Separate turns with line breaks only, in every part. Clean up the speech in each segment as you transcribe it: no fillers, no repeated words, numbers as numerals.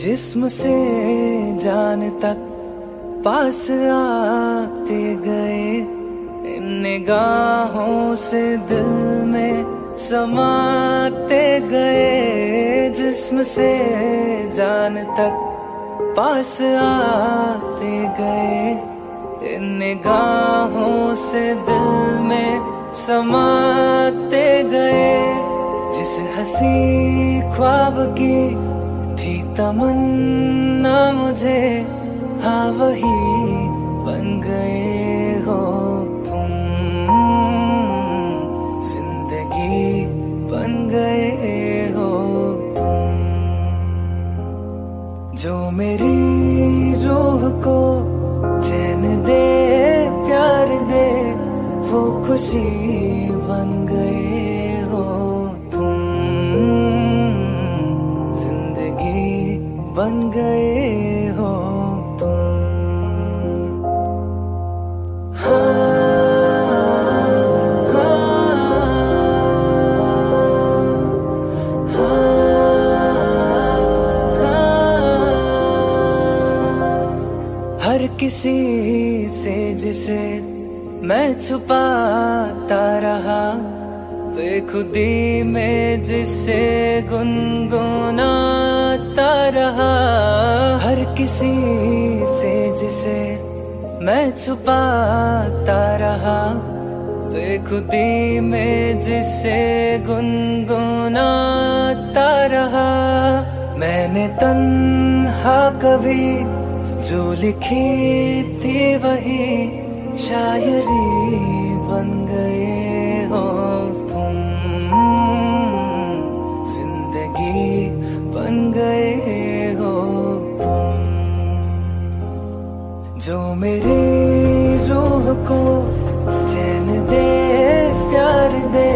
जिस्म से जान तक पास आते गए, इन निगाहों से दिल में समाते गए। जिस्म से जान तक पास आते गए, इन निगाहों से दिल में समाते गए। जिस हंसी ख्वाब की थी तमन्ना मुझे, हाँ वही बन गए हो तुम। जिंदगी बन गए हो तुम, जो मेरी रूह को चैन दे प्यार दे, वो खुशी बन गए हो तुम। जिंदगी बन गए हो तुम। हर किसी से जिसे मैं छुपाता रहा, बेखुदी में जिसे गुनगुनाता रहा। हर किसी से जिसे मैं छुपाता रहा, बेखुदी में जिसे गुनगुनाता रहा। मैंने तन्हा कभी जो लिखी थी वही शायरी बन गए हो तुम। जिंदगी बन गए हो तुम, जो मेरी रूह को चैन दे प्यार दे,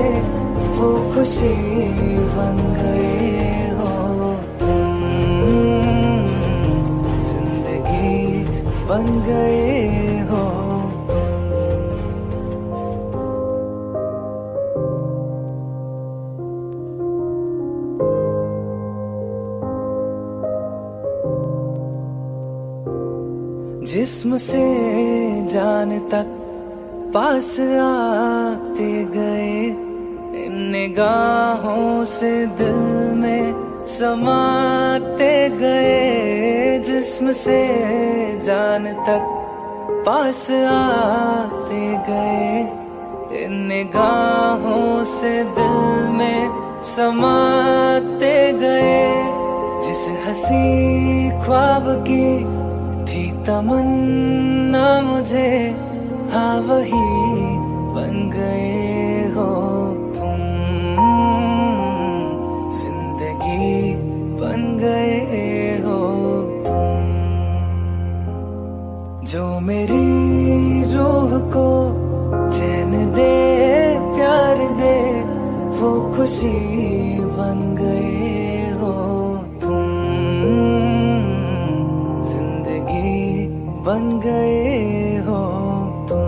वो खुशी बन गए हो तुम। जिंदगी बन गए हो तुम। जिस्म से जान तक पास आते गए, इन निगाहों से दिल में समाते गए। जिस्म से जान तक पास आते गए, इन निगाहों से दिल में समाते गए। जिस हंसी ख्वाब की थी तमन्ना मुझे, हाँ वही बन गए हो तुम। जिंदगी बन गए हो तुम, जो मेरी रूह को चैन दे प्यार दे, वो खुशी बन गए हो तुम। जिंदगी बन गए हो तुम।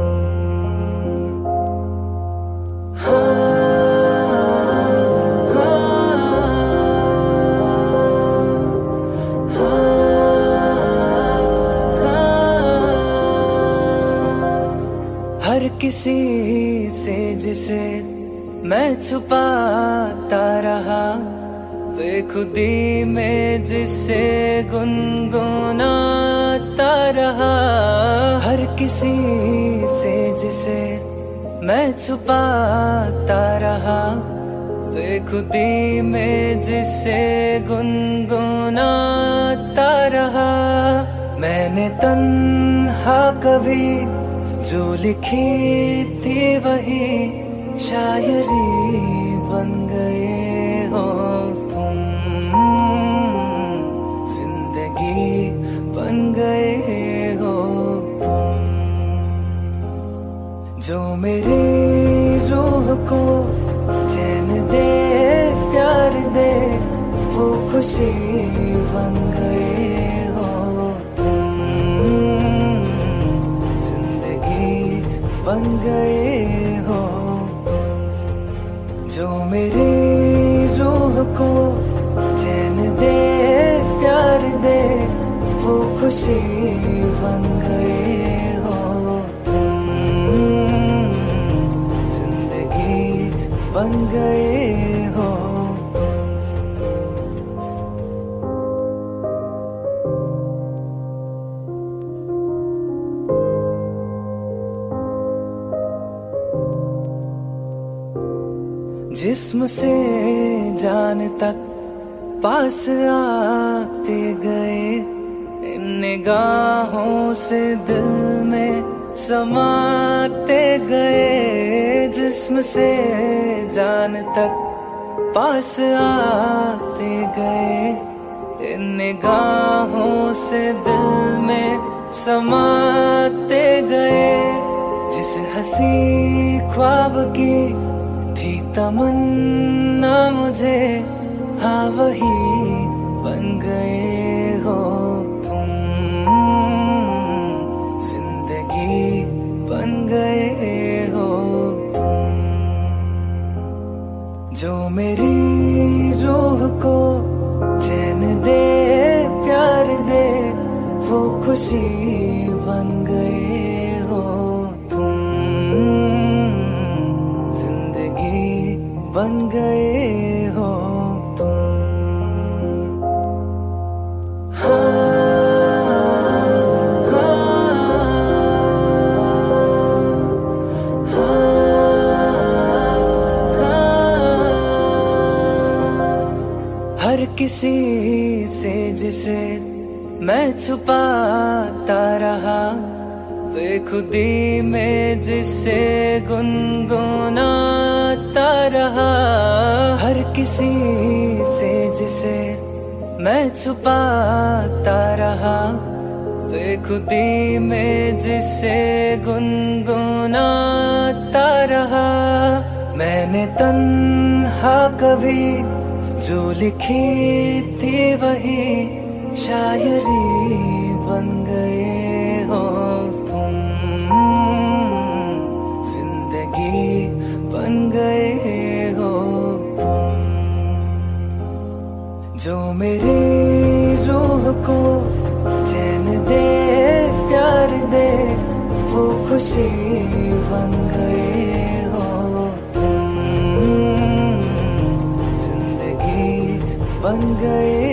हर किसी से जिसे मैं छुपाता रहा, बेखुदी में जिसे गुनगुनाता रहा। हर किसी से जिसे मैं छुपाता रहा, बेखुदी में जिसे गुनगुनाता रहा। मैंने तन्हा कभी जो लिखी थी वही शायरी बन गए हो तुम। जिंदगी बन गए हो तुम, जो मेरी रूह को चैन दे प्यार दे, वो खुशी बन गए हो तुम। जिंदगी बन गए हो तुम, जो मेरी रूह को चैन दे प्यार दे, खुशी बन गए हो तुम, जिंदगी बन गए हो तुम। जिस्म से जान तक पास आते गए, इन निगाहों से दिल में समाते गए। जिस्म से जान तक पास आते गए, इन निगाहों से दिल में समाते गए। जिस हंसी ख्वाब की थी तमन्ना मुझे, हाँ वही बन गए हो तुम, जिंदगी बन गए हो तुम। जो मेरी रूह को चैन दे, प्यार दे, वो खुशी बन गए हो तुम, जिंदगी बन गए हो तुम। हर किसी से जिसे मैं छुपाता रहा, बेखुदी में जिसे गुनगुनाता रहा। हर किसी से जिसे मैं छुपाता रहा, बेखुदी में जिसे गुनगुनाता रहा। मैंने तन्हा कभी जो लिखी थी वही शायरी बन गए हो तुम, जिंदगी बन गए हो तुम। जो मेरी रूह को चैन दे, प्यार दे, वो खुशी बन गए हो तुम, जिंदगी बन गए